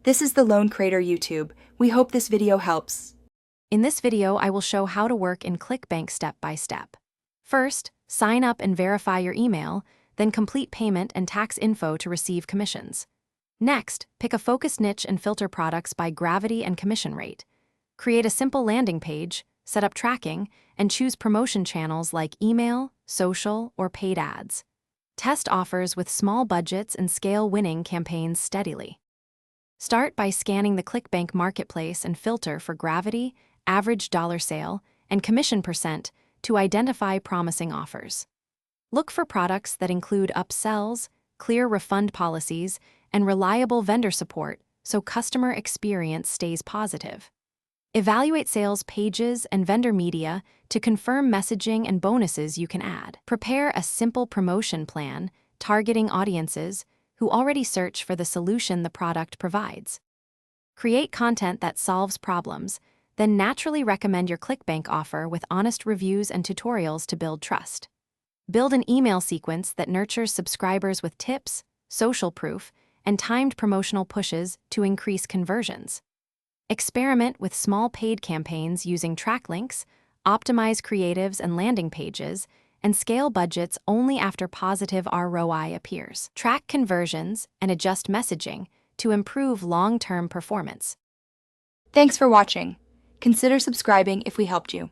This is the Lone Creator YouTube. We hope this video helps. In this video, I will show how to work in Clickbank step by step. First, sign up and verify your email, then complete payment and tax info to receive commissions. Next, pick a focused niche and filter products by gravity and commission rate. Create a simple landing page, set up tracking, and choose promotion channels like email, social, or paid ads. Test offers with small budgets and scale winning campaigns steadily. Start by scanning the Clickbank marketplace and filter for gravity, average dollar sale, and commission percent to identify promising offers. Look for products that include upsells, clear refund policies, and reliable vendor support so customer experience stays positive. Evaluate sales pages and vendor media to confirm messaging and bonuses you can add. Prepare a simple promotion plan targeting audiences who already search for the solution the product provides. Create content that solves problems, then naturally recommend your Clickbank offer with honest reviews and tutorials to build trust. Build an email sequence that nurtures subscribers with tips, social proof, and timed promotional pushes to increase conversions. Experiment with small paid campaigns using track links, optimize creatives and landing pages, and scale budgets only after positive ROI appears. Track conversions and adjust messaging to improve long-term performance. Thanks for watching. Consider subscribing if we helped you.